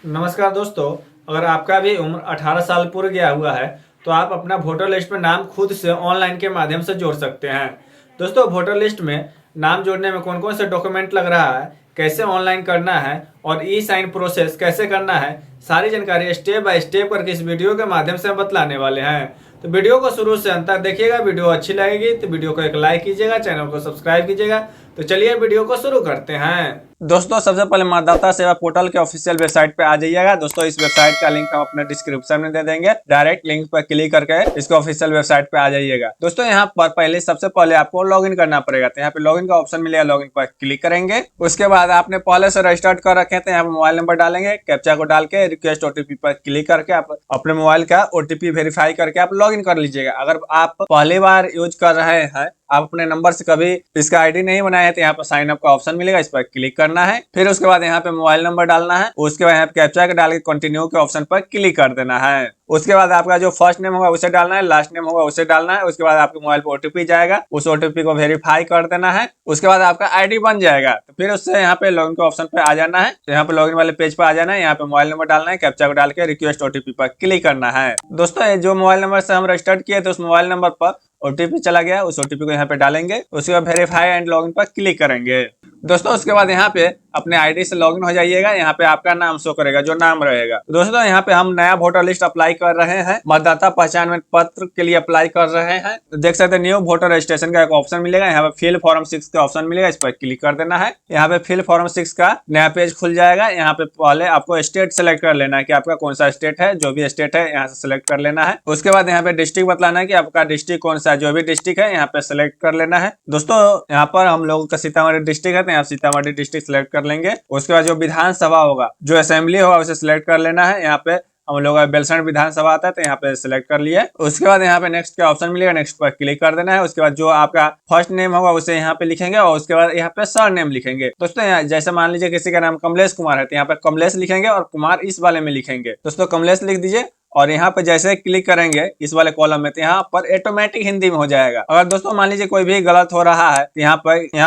नमस्कार दोस्तों। अगर आपका भी उम्र 18 साल पूरा गया हुआ है तो आप अपना वोटर लिस्ट में नाम खुद से ऑनलाइन के माध्यम से जोड़ सकते हैं। दोस्तों, वोटर लिस्ट में नाम जोड़ने में कौन कौन से डॉक्यूमेंट लग रहा है, कैसे ऑनलाइन करना है और ई साइन प्रोसेस कैसे करना है, सारी जानकारी स्टेप बाय स्टेप करके इस वीडियो के माध्यम से हम बतलाने वाले हैं। तो वीडियो को शुरू से अंत तक देखिएगा। वीडियो अच्छी लगेगी तो वीडियो को एक लाइक कीजिएगा, चैनल को सब्सक्राइब कीजिएगा। तो चलिए वीडियो को शुरू करते हैं। दोस्तों, सबसे पहले मतदाता सेवा पोर्टल के ऑफिशियल वेबसाइट पे आ जाइएगा। दोस्तों, इस वेबसाइट का लिंक हम अपने डिस्क्रिप्शन में दे देंगे। डायरेक्ट लिंक पर क्लिक करके इसके ऑफिशियल वेबसाइट पे आ जाइएगा। दोस्तों, यहाँ पर सबसे पहले आपको लॉगिन करना पड़ेगा। तो यहाँ पे लॉगिन का ऑप्शन मिलेगा, लॉगिन पर क्लिक करेंगे। उसके बाद आपने पहले से रजिस्टर्ड कर रखे थे, यहाँ पे मोबाइल नंबर डालेंगे, कैप्चा को डाल के रिक्वेस्ट ओटीपी पर क्लिक करके आप अपने मोबाइल का ओटीपी वेरीफाई करके आप लॉगिन कर लीजिएगा। अगर आप पहली बार यूज कर रहे हैं, आप अपने नंबर से कभी इसका आईडी नहीं बनाया है, तो यहाँ पर साइन अप का ऑप्शन मिलेगा, इस पर क्लिक करना है। फिर उसके बाद यहाँ पे मोबाइल नंबर डालना है। उसके बाद यहाँ पे कैप्चा डाल के कंटिन्यू के ऑप्शन पर क्लिक कर देना है। उसके बाद आपका जो फर्स्ट नेम होगा उसे डालना है, लास्ट नेम होगा उसे डालना है। उसके बाद आपके मोबाइल पर ओटीपी जाएगा, उस ओटीपी को वेरीफाई कर देना है। उसके बाद आपका आईडी बन जाएगा। तो फिर उससे यहाँ पे लॉगिन के ऑप्शन पे आ जाना है। तो यहाँ पे लॉगिन वाले पेज पे आ जाना है। यहाँ पे मोबाइल नंबर डालना है, कैप्चा को डाल के रिक्वेस्ट ओटीपी पर क्लिक करना है। दोस्तों, जो मोबाइल नंबर से हम रजिस्टर्ड किए थे उस मोबाइल नंबर पर ओटीपी चला गया, उस ओटीपी को यहाँ पे डालेंगे। उसके बाद वेरीफाई एंड लॉगिन पर क्लिक करेंगे। दोस्तों, उसके बाद यहाँ पे अपने आईडी से लॉगिन हो जाइएगा। यहाँ पे आपका नाम शो करेगा, जो नाम रहेगा। दोस्तों, यहाँ पे हम नया वोटर लिस्ट अप्लाई कर रहे हैं, मतदाता पहचान पत्र के लिए अप्लाई कर रहे हैं। देख सकते हैं न्यू वोटर रजिस्ट्रेशन का एक ऑप्शन मिलेगा। यहाँ पे फिल फॉर्म 6 का ऑप्शन मिलेगा, इस पर क्लिक कर देना है। यहाँ पे फिल फॉर्म 6 का नया पेज खुल जाएगा। यहाँ पे पहले आपको स्टेट सेलेक्ट कर लेना है कि आपका कौन सा स्टेट है। जो भी स्टेट है यहाँ से सिलेक्ट कर लेना है। उसके बाद यहाँ पे डिस्ट्रिक्ट बतलाना है कि आपका डिस्ट्रिक्ट कौन सा है। जो भी डिस्ट्रिक्ट है यहाँ पे सिलेक्ट कर लेना है। दोस्तों, यहाँ पर हम लोगों का सीतामढ़ी डिस्ट्रिक्ट है, तो यहाँ सीतामढ़ी डिस्ट्रिक्ट सिलेक्ट कर लेंगे। उसके बाद जो विधानसभा होगा, जो असेंबली होगा उसे सिलेक्ट कर लेना है। यहाँ पे हम लोग बेलसंड विधानसभा आता है, तो यहाँ पे सिलेक्ट कर लिए। उसके बाद यहाँ पे नेक्स्ट का ऑप्शन मिलेगा, नेक्स्ट पर क्लिक कर देना है। उसके बाद जो आपका फर्स्ट नेम होगा उसे यहाँ पे लिखेंगे और उसके बाद यहाँ पे सर नेम लिखेंगे। दोस्तों, यहाँ जैसे मान लीजिए किसी का नाम कमलेश कुमार है, तो यहाँ पे कमलेश लिखेंगे और कुमार इस वाले में लिखेंगे। दोस्तों, कमलेश लिख दीजिए और यहाँ पे जैसे क्लिक करेंगे इस वाले कॉलम में, तो यहाँ पर ऑटोमेटिक हिंदी में हो जाएगा। अगर दोस्तों मान लीजिए कोई भी गलत हो रहा है, तो यहाँ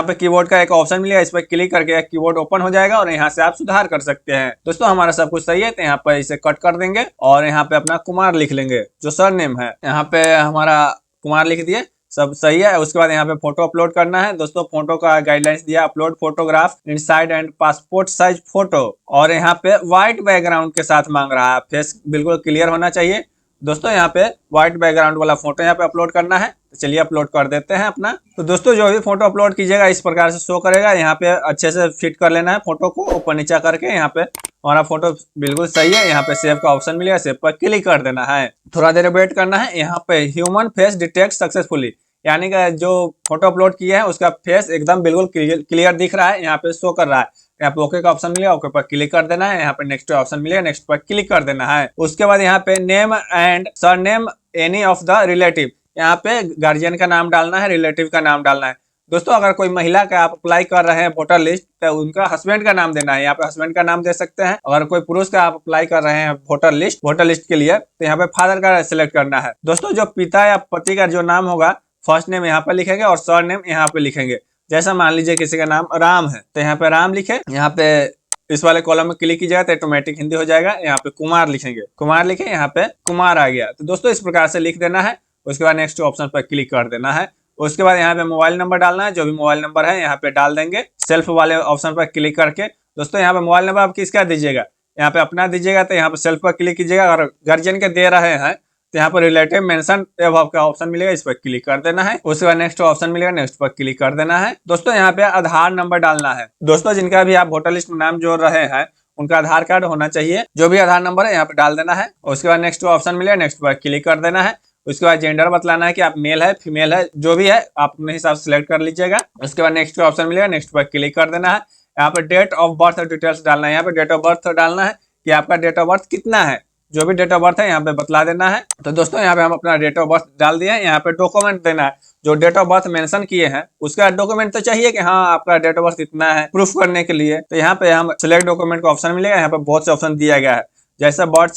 पे कीबोर्ड का एक ऑप्शन मिलेगा, इस पर क्लिक करके कीबोर्ड ओपन हो जाएगा और यहाँ से आप सुधार कर सकते हैं। दोस्तों, हमारा सब कुछ सही है, तो यहाँ पे इसे कट कर देंगे और यहाँ पे अपना कुमार लिख लेंगे, जो सर नेम है। यहाँ पे हमारा कुमार लिख दिए, सब सही है। उसके बाद यहाँ पे फोटो अपलोड करना है। दोस्तों, फोटो का गाइडलाइंस दिया, upload photograph inside and passport size photo, और यहाँ पे व्हाइट बैकग्राउंड के साथ मांग रहा है, फेस बिल्कुल क्लियर होना चाहिए। दोस्तों, यहाँ पे व्हाइट बैकग्राउंड वाला फोटो यहाँ पे अपलोड करना है। तो चलिए अपलोड कर देते हैं अपना। तो दोस्तों, जो भी फोटो अपलोड कीजिएगा इस प्रकार से शो करेगा। यहाँ पे अच्छे से फिट कर लेना है फोटो को, ऊपर नीचा करके। यहाँ पे हमारा फोटो बिल्कुल सही है। यहाँ पे सेव का ऑप्शन मिलेगा, सेव पर क्लिक कर देना है। थोड़ा देर वेट करना है। यहाँ पे ह्यूमन फेस डिटेक्ट सक्सेसफुली, यानी कि जो फोटो अपलोड किया है उसका फेस एकदम बिल्कुल क्लियर दिख रहा है, यहाँ पे शो कर रहा है। यहाँ पे ओके का ऑप्शन मिलेगा, ओके पर क्लिक कर देना है। यहाँ पे नेक्स्ट ऑप्शन मिलेगा, नेक्स्ट पर क्लिक कर देना है। उसके बाद यहाँ पे name and surname any of the relative, यहाँ पे गार्जियन का नाम डालना है, रिलेटिव का नाम डालना है। दोस्तों, अगर कोई महिला का आप अप्लाई कर रहे हैं वोटर लिस्ट, तो उनका हस्बैंड का नाम देना है। यहाँ पे हस्बैंड का नाम दे सकते हैं। अगर कोई पुरुष का आप अप्लाई कर रहे हैं वोटर लिस्ट के लिए, तो यहाँ पे फादर का सिलेक्ट करना है। दोस्तों, जो पिता या पति का जो नाम होगा, फर्स्ट नेम यहाँ पे लिखेंगे और सर नेम यहाँ पे लिखेंगे। जैसा मान लीजिए किसी का नाम राम है, तो यहाँ पे राम लिखे। यहाँ पे इस वाले कॉलम में क्लिक कीजिएगा तो ऑटोमेटिक हिंदी हो जाएगा। यहाँ पे कुमार लिखेंगे, कुमार लिखे, यहाँ पे कुमार आ गया। तो दोस्तों, इस प्रकार से लिख देना है। उसके बाद नेक्स्ट ऑप्शन पर क्लिक कर देना है। उसके बाद यहाँ पे मोबाइल नंबर डालना है, जो भी मोबाइल नंबर है यहाँ पे डाल देंगे, सेल्फ वाले ऑप्शन पर क्लिक करके। दोस्तों, यहाँ पे मोबाइल नंबर आप किसका दीजिएगा, यहाँ पे अपना दीजिएगा, तो यहाँ पे सेल्फ पर क्लिक कीजिएगा। अगर गार्जियन के दे रहे हैं तो यहाँ पर रिलेटिव मेंशन अबव का ऑप्शन मिलेगा, इस पर क्लिक कर देना है। उसके बाद नेक्स्ट ऑप्शन मिलेगा, नेक्स्ट पर क्लिक कर देना है। दोस्तों, यहाँ पे आधार नंबर डालना है। दोस्तों, जिनका भी आप वोटर लिस्ट में नाम जोड़ रहे हैं उनका आधार कार्ड होना चाहिए। जो भी आधार नंबर है यहाँ पे डाल देना है। उसके बाद नेक्स्ट ऑप्शन मिलेगा, नेक्स्ट पर क्लिक कर देना है। उसके बाद जेंडर बतलाना है कि आप मेल है फीमेल है, जो भी है आप अपने हिसाब से सिलेक्ट कर लीजिएगा। उसके बाद नेक्स्ट ऑप्शन मिलेगा, नेक्स्ट पर क्लिक कर देना है। यहाँ पे डेट ऑफ बर्थ डिटेल्स डालना है। यहाँ पे डेट ऑफ बर्थ डालना है कि आपका डेट ऑफ बर्थ कितना है, जो भी डेट ऑफ बर्थ है यहाँ पे बतला देना है। तो दोस्तों, यहाँ पे हम अपना डेट ऑफ बर्थ डाल दिए हैं। यहाँ पे डॉक्यूमेंट देना है, जो डेट ऑफ बर्थ मेंशन किए हैं उसका डॉक्यूमेंट तो चाहिए कि हाँ आपका डेट ऑफ बर्थ इतना है, प्रूफ करने के लिए। तो यहाँ पे हम सिलेक्ट डॉक्यूमेंट का ऑप्शन मिलेगा। यहाँ पे बहुत से ऑप्शन दिया गया है, जैसे birth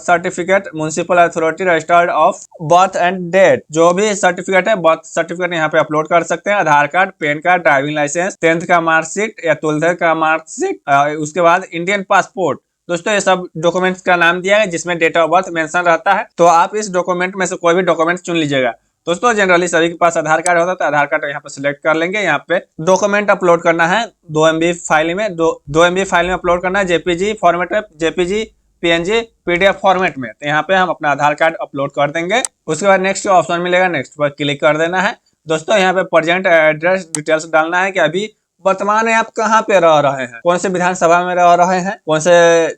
certificate, municipal authority registered of birth and date, जो भी सर्टिफिकेट है बर्थ सर्टिफिकेट यहाँ पे अपलोड कर सकते हैं। Aadhaar card, PAN card, driving licence, 10th का मार्कशीट या 12th का मार्कशीट, उसके बाद इंडियन पासपोर्ट, दोस्तों ये सब डॉक्यूमेंट्स का नाम दिया है जिसमें डेट ऑफ बर्थ मेंशन रहता है, तो आप इस डॉक्यूमेंट में से कोई भी डॉक्यूमेंट चुन लीजिएगा। दोस्तों जनरली सभी के पास आधार कार्ड होता है, तो आधार कार्ड यहाँ पे सिलेक्ट कर लेंगे। यहाँ पे डॉक्यूमेंट अपलोड करना है 2 MB फाइल में, 2 MB फाइल में अपलोड करना है, जेपीजी फॉर्मेट में, जेपीजी पीएनजी पीडीएफ फॉर्मेट में। तो यहाँ पे हम अपना आधार कार्ड अपलोड कर देंगे। उसके बाद नेक्स्ट ऑप्शन मिलेगा, नेक्स्ट पर क्लिक कर देना है। दोस्तों यहाँ पे प्रेजेंट एड्रेस डिटेल्स डालना है कि अभी वर्तमान में आप कहाँ पे रह रहे हैं, कौन से विधानसभा में रह रहे हैं, कौन से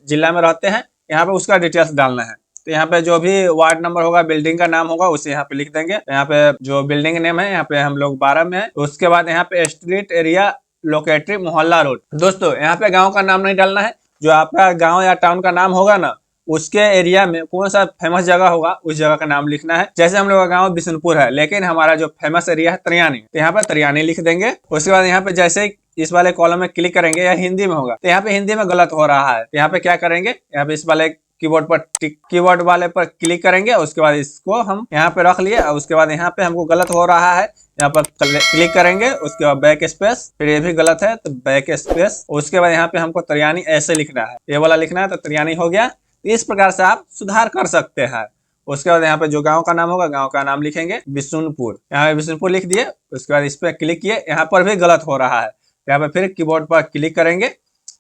जिला में रहते हैं, यहाँ पे उसका डिटेल्स डालना है। तो यहाँ पे जो भी वार्ड नंबर होगा, बिल्डिंग का नाम होगा, उसे यहाँ पे लिख देंगे। यहाँ पे जो बिल्डिंग नेम है, यहाँ पे हम लोग 12 में है। उसके बाद यहाँ पे स्ट्रीट एरिया लोकेटरी मोहल्ला रोड। दोस्तों यहाँ पे गाँव का नाम नहीं डालना है, जो आपका गाँव या टाउन का नाम होगा ना, उसके एरिया में कौन सा फेमस जगह होगा उस जगह का नाम लिखना है। जैसे हम लोग का गाँव बिशुनपुर है, लेकिन हमारा जो फेमस एरिया है तरियानी, तो यहाँ पे तरियानी लिख देंगे। उसके बाद यहाँ पे जैसे इस वाले कॉलम में क्लिक करेंगे, या हिंदी में होगा, तो यहाँ पे हिंदी में गलत हो रहा है। यहाँ पे क्या करेंगे, यहाँ पे इस वाले कीबोर्ड वाले पर क्लिक करेंगे। उसके बाद इसको हम यहाँ पे रख लिए। उसके बाद यहाँ पे हमको गलत हो रहा है, यहाँ पर क्लिक करेंगे। उसके बाद बैक स्पेस, फिर ये भी गलत है तो बैक स्पेस। उसके बाद यहाँ पे हमको तरियानी ऐसे लिखना है, ये वाला लिखना है, तो तरियानी हो गया। इस प्रकार से आप सुधार कर सकते हैं। उसके बाद यहाँ पे जो गांव का नाम होगा, गांव का नाम लिखेंगे बिशुनपुर, यहाँ पे बिशुनपुर लिख दिए। उसके बाद इस पे क्लिक किए, यहाँ पर भी गलत हो रहा है, यहाँ पे फिर कीबोर्ड पर क्लिक करेंगे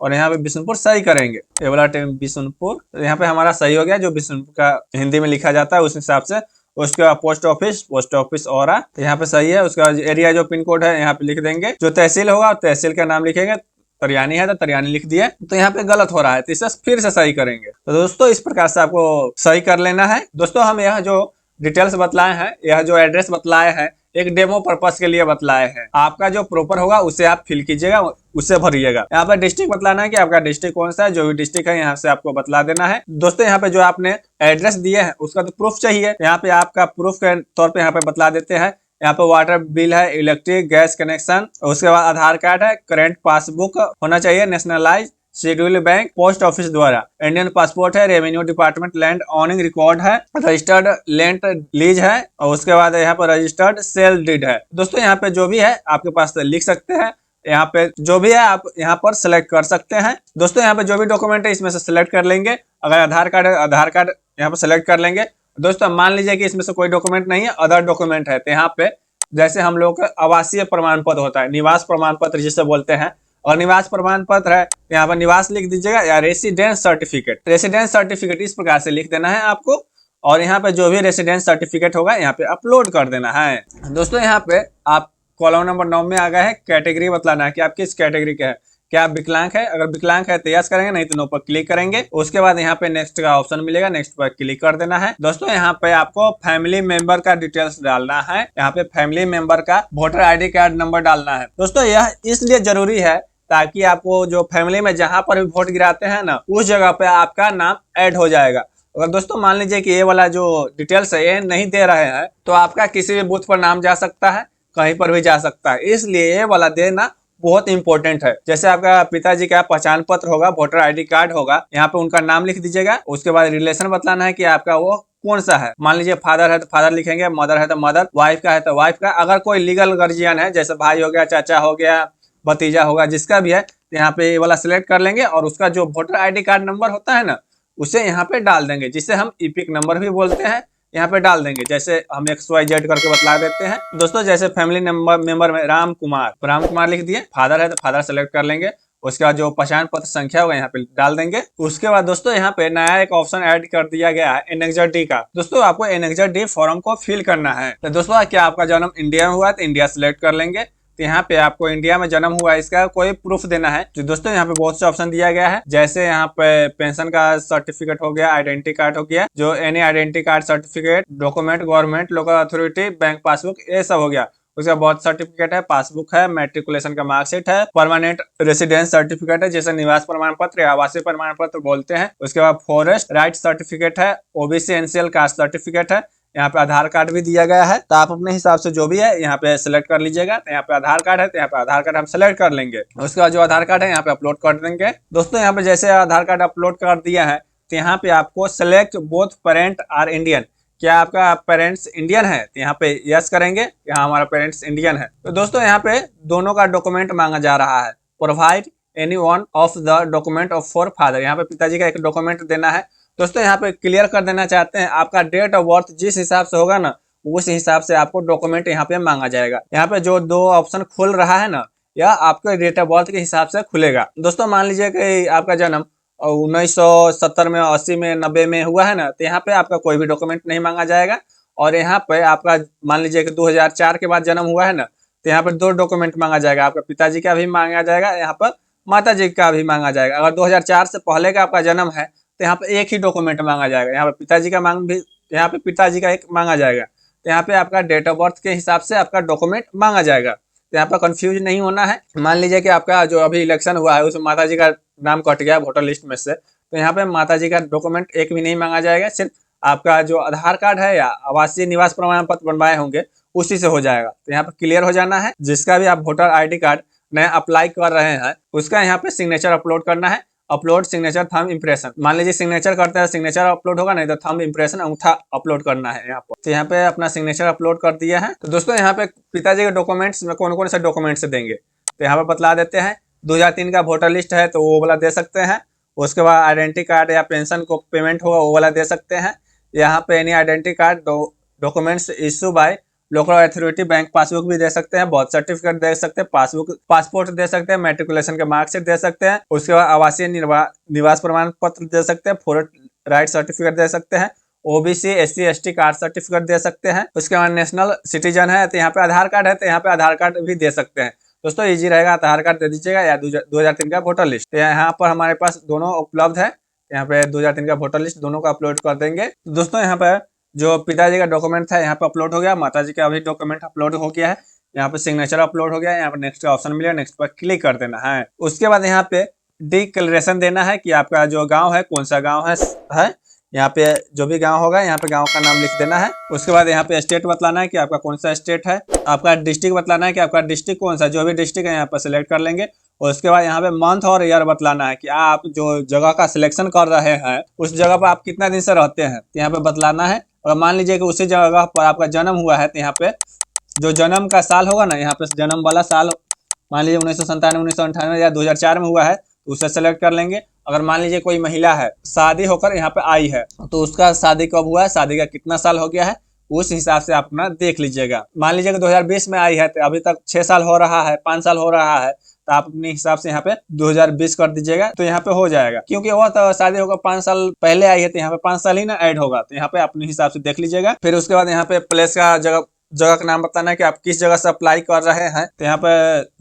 और यहाँ पे बिशुनपुर सही करेंगे। ये वाला टाइम बिशुनपुर, तो यहाँ पे हमारा सही हो गया, जो बिशुनपुर का हिंदी में लिखा जाता है उस हिसाब से। उसके बाद पोस्ट ऑफिस और यहाँ पे सही है। उसके बाद एरिया जो पिन कोड है यहाँ पे लिख देंगे। जो तहसील होगा तहसील का नाम लिखेंगे, तरियानी है तो तरियानी लिख दिए। तो यहाँ पे गलत हो रहा है, तो इसे फिर से सही करेंगे। तो दोस्तों इस प्रकार से आपको सही कर लेना है। दोस्तों हम यहाँ जो डिटेल्स बतलाए हैं, यह जो एड्रेस बतलाए हैं, एक डेमो पर्पस के लिए बतलाए हैं। आपका जो प्रॉपर होगा उसे आप फिल कीजिएगा, उससे भरिएगा। यहाँ पर डिस्ट्रिक्ट बतलाना है कि आपका डिस्ट्रिक्ट कौन सा है, जो भी डिस्ट्रिक्ट है यहाँ से आपको बतला देना है। दोस्तों यहाँ पे जो आपने एड्रेस दिए हैं उसका तो प्रूफ चाहिए, यहाँ पे आपका प्रूफ के तौर पे यहाँ पे बतला देते हैं। यहाँ पे वाटर बिल है, इलेक्ट्रिक गैस कनेक्शन, उसके बाद आधार कार्ड है, करंट पासबुक होना चाहिए, nationalise schedule bank post office द्वारा, इंडियन पासपोर्ट है, रेवेन्यू डिपार्टमेंट लैंड ऑनिंग रिकॉर्ड है, रजिस्टर्ड लैंड लीज है, और उसके बाद यहाँ पर रजिस्टर्ड सेल डीड है। दोस्तों यहाँ पे जो भी है आपके पास लिख सकते हैं, यहाँ पे जो भी है आप यहाँ पर सिलेक्ट कर सकते हैं। दोस्तों यहाँ पे जो भी डॉक्यूमेंट है इसमें से सिलेक्ट कर लेंगे। अगर आधार कार्ड है, आधार कार्ड यहाँ पर सिलेक्ट कर लेंगे। दोस्तों मान लीजिए कि इसमें से कोई डॉक्यूमेंट नहीं है, अदर डॉक्यूमेंट है, तो यहाँ पे जैसे हम लोग का आवासीय प्रमाण पत्र होता है, निवास प्रमाण पत्र जिसे बोलते हैं, और निवास प्रमाण पत्र है, यहाँ पर निवास लिख दीजिएगा, या रेसिडेंस सर्टिफिकेट इस प्रकार से लिख देना है आपको। और यहाँ पे जो भी रेसिडेंस सर्टिफिकेट होगा यहाँ पे अपलोड कर देना है। दोस्तों यहाँ पे आप कॉलम नंबर 9 में आ गए हैं, कैटेगरी बतलाना है कि आप किस कैटेगरी के हैं, क्या आप विकलांग है, अगर विकलांग है तो यस करेंगे, नहीं तो नो पर क्लिक करेंगे। उसके बाद यहाँ पे नेक्स्ट का ऑप्शन मिलेगा, नेक्स्ट पर क्लिक कर देना है। दोस्तों यहाँ पे आपको फैमिली मेंबर का डिटेल्स डालना है, यहाँ पे फैमिली मेंबर का वोटर ID कार्ड नंबर डालना है। दोस्तों यह इसलिए जरूरी है ताकि आपको जो फैमिली में जहां पर भी वोट गिराते हैं ना, उस जगह पे आपका नाम ऐड हो जाएगा। अगर दोस्तों मान लीजिए कि ये वाला जो डिटेल्स है ये नहीं दे रहे हैं, तो आपका किसी भी बूथ पर नाम जा सकता है, कहीं पर भी जा सकता है, इसलिए ये वाला देना बहुत इंपॉर्टेंट है। जैसे आपका पिताजी का पहचान पत्र होगा, वोटर ID कार्ड होगा, यहाँ पे उनका नाम लिख दीजिएगा। उसके बाद रिलेशन बतलाना है कि आपका वो कौन सा है। मान लीजिए फादर है तो फादर लिखेंगे, मदर है तो मदर, वाइफ का है तो वाइफ का। अगर कोई लीगल गार्जियन है, जैसे भाई हो गया, चाचा हो गया, भतीजा होगा, जिसका भी है, तो यहाँ पे ये वाला सिलेक्ट कर लेंगे और उसका जो वोटर ID कार्ड नंबर होता है ना, उसे यहाँ पे डाल देंगे, जिसे हम इपिक नंबर भी बोलते हैं, यहाँ पे डाल देंगे। जैसे हम XYZ करके बतला देते हैं। दोस्तों जैसे फैमिली मेंबर में राम कुमार लिख दिए, फादर है तो फादर सेलेक्ट कर लेंगे। उसके बाद जो पहचान पत्र संख्या होगा यहाँ पे डाल देंगे। उसके बाद दोस्तों यहाँ पे नया एक ऑप्शन ऐड कर दिया गया है एनेक्जर D का। दोस्तों आपको एनेक्जर D फॉर्म को फिल करना है। तो दोस्तों क्या आपका जन्म इंडिया में हुआ है तो इंडिया सिलेक्ट कर लेंगे। तो यहाँ पे आपको इंडिया में जन्म हुआ है इसका कोई प्रूफ देना है। तो दोस्तों यहाँ पे बहुत से ऑप्शन दिया गया है, जैसे यहाँ पे पेंशन का सर्टिफिकेट हो गया, आइडेंटिटी कार्ड हो गया, जो any identity card certificate, document, government, local authority, bank passbook, ये सब हो गया। उसका बर्थ सर्टिफिकेट है, पासबुक है, मैट्रिकुलेशन का मार्कशीट है, परमानेंट रेसिडेंस सर्टिफिकेट है, जैसे निवास प्रमाण पत्र या आवासीय प्रमाण पत्र बोलते हैं। उसके बाद फॉरेस्ट राइट सर्टिफिकेट है, OBC एनसीएल कास्ट सर्टिफिकेट है। यहाँ पे आधार कार्ड भी दिया गया है, तो आप अपने हिसाब से जो भी है यहाँ पे सिलेक्ट कर लीजिएगा। तो यहाँ पे आधार कार्ड है तो यहाँ पे आधार कार्ड हम सिलेक्ट कर लेंगे। उसके बाद जो आधार कार्ड है यहाँ पे अपलोड कर देंगे। दोस्तों यहाँ पे जैसे आधार कार्ड अपलोड कर दिया है, तो यहाँ पे आपको select both parent are Indian, क्या आपका पेरेंट्स इंडियन है, तो यहाँ पे यस करेंगे, यहाँ हमारा पेरेंट्स इंडियन है। तो दोस्तों यहाँ पे दोनों का डॉक्यूमेंट मांगा जा रहा है, provide any one of the document of for father. यहाँ पे पिताजी का एक डॉक्यूमेंट देना है। दोस्तों यहाँ पे क्लियर कर देना चाहते हैं, आपका डेट ऑफ बर्थ जिस हिसाब से होगा ना, उस हिसाब से आपको डॉक्यूमेंट यहाँ पे मांगा जाएगा। यहाँ पे जो दो ऑप्शन खुल रहा है ना, यह आपके डेट ऑफ बर्थ के हिसाब से खुलेगा। दोस्तों मान लीजिए कि आपका जन्म 1970 में, 80 में, 90 में हुआ है ना, तो यहाँ पे आपका कोई भी डॉक्यूमेंट नहीं मांगा जाएगा। और यहाँ पे आपका मान लीजिए कि 2004 के बाद जन्म हुआ है ना, तो यहाँ पर दो डॉक्यूमेंट मांगा जाएगा, आपका पिताजी का भी मांगा जाएगा, यहाँ पर माता जी का भी मांगा जाएगा। अगर 2004 से पहले का आपका जन्म है तो यहाँ पे एक ही डॉक्यूमेंट मांगा जाएगा, यहाँ पे पिताजी का मांग भी, यहाँ पे पिताजी का एक मांगा जाएगा। तो यहाँ पे आपका डेट ऑफ बर्थ के हिसाब से आपका डॉक्यूमेंट मांगा जाएगा। तो यहाँ पर कंफ्यूज नहीं होना है। मान लीजिए कि आपका जो अभी इलेक्शन हुआ है उसमें माता जी का नाम कट गया वोटर लिस्ट में से, तो यहाँ पे माता जी का डॉक्यूमेंट एक भी नहीं मांगा जाएगा, सिर्फ आपका जो आधार कार्ड है या आवासीय निवास प्रमाण पत्र बनवाए होंगे उसी से हो जाएगा। तो यहाँ पे क्लियर हो जाना है। जिसका भी आप वोटर ID कार्ड नया अप्लाई कर रहे हैं उसका यहाँ पे सिग्नेचर अपलोड करना है। अपलोड सिग्नेचर थंब इम्प्रेशन, मान लीजिए सिग्नेचर करते हैं, सिग्नेचर अपलोड होगा, नहीं तो थंब इम्प्रेशन अंगूठा अपलोड करना है यहाँ पर। तो यहाँ पे अपना सिग्नेचर अपलोड कर दिया है। तो दोस्तों यहाँ पे पिताजी के डॉक्यूमेंट्स में कौन कौन से डॉक्यूमेंट्स देंगे तो यहाँ पे बतला देते हैं। 2003 का वोटर लिस्ट है तो वो वाला दे सकते हैं। उसके बाद आइडेंटिटी कार्ड या पेंशन को पेमेंट होगा वो वाला दे सकते हैं। यहाँ पे any identity card documents issue by local authority, bank passbook भी दे सकते हैं, बर्थ सर्टिफिकेट दे सकते हैं, पासपोर्ट दे सकते हैं, मैट्रिकुलेशन के मार्कशीट दे सकते हैं। उसके बाद आवासीय निवास प्रमाण पत्र दे सकते हैं, फॉरेस्ट राइट सर्टिफिकेट दे सकते हैं, OBC SC ST caste certificate दे सकते हैं। उसके बाद नेशनल सिटीजन है तो यहाँ पे आधार कार्ड है तो यहाँ पे आधार कार्ड भी दे सकते हैं। दोस्तों इजी रहेगा, आधार कार्ड दे दीजिएगा या 2003 का वोटर लिस्ट। तो यहाँ पर हमारे पास दोनों उपलब्ध है, यहाँ पे 2003 का वोटर लिस्ट दोनों का अपलोड कर देंगे। दोस्तों यहाँ पे जो पिताजी का डॉक्यूमेंट था यहाँ पे अपलोड हो गया, माताजी का भी डॉक्यूमेंट अपलोड हो गया है। यहाँ पे सिग्नेचर अपलोड हो गया है, यहाँ पे नेक्स्ट का ऑप्शन मिलेगा, नेक्स्ट पर क्लिक कर देना है। उसके बाद यहाँ पे डिक्लेरेशन देना है कि आपका जो गांव है कौन सा गांव है। यहाँ पे जो भी गांव होगा यहाँ पे गांव का नाम लिख देना है। उसके बाद यहाँ पे स्टेट बतलाना है कि आपका कौन सा स्टेट है। आपका डिस्ट्रिक्ट बतलाना है कि आपका डिस्ट्रिक्ट कौन सा, जो भी डिस्ट्रिक्ट है यहाँ पर सिलेक्ट कर लेंगे। और उसके बाद यहाँ पे मंथ और ईयर बतलाना है कि आप जो जगह का सिलेक्शन कर रहे हैं उस जगह पर आप कितना दिन से रहते हैं तो यहाँ पे बतलाना है। और मान लीजिए कि उसी जगह पर आपका जन्म हुआ है तो यहाँ पे जो जन्म का साल होगा ना, यहाँ पे जन्म वाला साल मान लीजिए 1997, 1998 या 2004 में हुआ है तो उसे सेलेक्ट कर लेंगे। अगर मान लीजिए कोई महिला है शादी होकर यहाँ पे आई है तो उसका शादी कब हुआ है, शादी का कितना साल हो गया है, उस हिसाब से आप अपना देख लीजिएगा। मान लीजिए कि 2020 में आई है तो अभी तक 6 साल हो रहा है, 5 साल हो रहा है, तो आप अपने हिसाब से यहाँ पे 2020 कर दीजिएगा तो यहाँ पे हो जाएगा। क्योंकि वो तो शादी होगा 5 साल पहले आई है तो यहाँ पे 5 साल ही ना ऐड होगा, तो यहाँ पे अपने हिसाब से देख लीजिएगा। फिर उसके बाद यहाँ पे प्लेस का जगह का नाम बताना है कि आप किस जगह से अप्लाई कर रहे हैं, तो यहाँ पे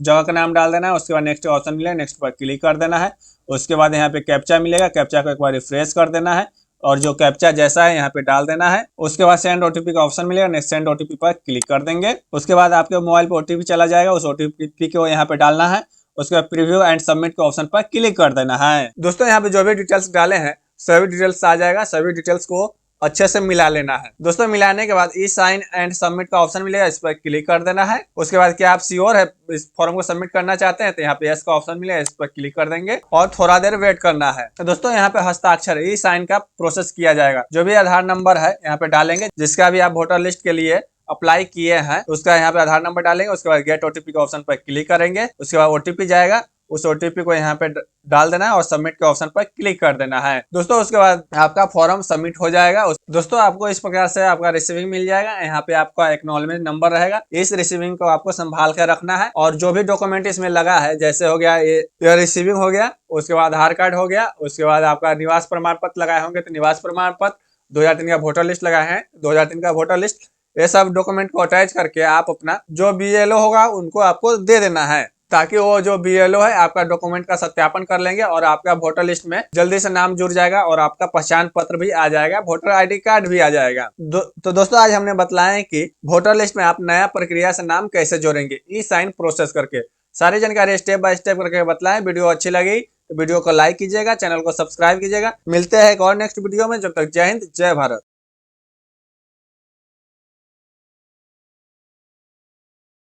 जगह का नाम डाल देना है। उसके बाद नेक्स्ट ऑप्शन मिलेगा, नेक्स्ट पर क्लिक कर देना है। उसके बाद यहाँ पे कैप्चा मिलेगा, कैप्चा को एक बार रिफ्रेश कर देना है और जो कैप्चा जैसा है यहाँ पे डाल देना है। उसके बाद सेंड OTP का ऑप्शन मिलेगा, नेक्स्ट सेंड OTP पर क्लिक कर देंगे। उसके बाद आपके मोबाइल पे OTP चला जाएगा, उस OTP को यहाँ पे डालना है। उसके बाद प्रीव्यू एंड सबमिट के ऑप्शन पर क्लिक कर देना है। दोस्तों यहाँ पे जो भी डिटेल्स डाले हैं सभी डिटेल्स आ जाएगा, सभी डिटेल्स को अच्छे से मिला लेना है। दोस्तों मिलाने के बाद ई साइन एंड सबमिट का ऑप्शन मिलेगा, इस पर क्लिक कर देना है। उसके बाद क्या आप श्योर है इस फॉर्म को सबमिट करना चाहते हैं तो यहाँ पे यस का ऑप्शन मिलेगा, इस पर क्लिक कर देंगे और थोड़ा देर वेट करना है। तो दोस्तों यहाँ पे हस्ताक्षर ई साइन का प्रोसेस किया जाएगा। जो भी आधार नंबर है यहाँ पे डालेंगे, जिसका भी आप वोटर लिस्ट के लिए अप्लाई किए हैं उसका यहाँ पे आधार नंबर डालेंगे। उसके बाद गेट OTP के ऑप्शन पर क्लिक करेंगे। उसके बाद OTP जाएगा, उस OTP को यहाँ पे डाल देना है और सबमिट के ऑप्शन पर क्लिक कर देना है। दोस्तों उसके बाद आपका फॉर्म सबमिट हो जाएगा। दोस्तों आपको इस प्रकार से आपका रिसीविंग मिल जाएगा। यहाँ पे आपका एक्नॉलेजमेंट नंबर रहेगा, इस रिसीविंग को आपको संभाल कर रखना है। और जो भी डॉक्यूमेंट इसमें लगा है, जैसे हो गया ये रिसीविंग हो गया, उसके बाद आधार कार्ड हो गया, उसके बाद आपका निवास प्रमाण पत्र लगाए होंगे तो निवास प्रमाण पत्र, 2003 का वोटर लिस्ट लगाए हैं 2003 का वोटर लिस्ट, ये सब डॉक्यूमेंट को अटैच करके आप अपना जो BLO होगा उनको आपको दे देना है, ताकि वो जो BLO है आपका डॉक्यूमेंट का सत्यापन कर लेंगे और आपका वोटर लिस्ट में जल्दी से नाम जुड़ जाएगा और आपका पहचान पत्र भी आ जाएगा, वोटर ID कार्ड भी आ जाएगा। तो दोस्तों आज हमने बताया कि वोटर लिस्ट में आप नया प्रक्रिया से नाम कैसे जोड़ेंगे ई साइन प्रोसेस करके। सारी जानकारी स्टेप बाय स्टेप करके बताएं। वीडियो अच्छी लगी तो वीडियो को लाइक कीजिएगा, चैनल को सब्सक्राइब कीजिएगा। मिलते हैं एक और नेक्स्ट वीडियो में, जब तक जय हिंद जय भारत।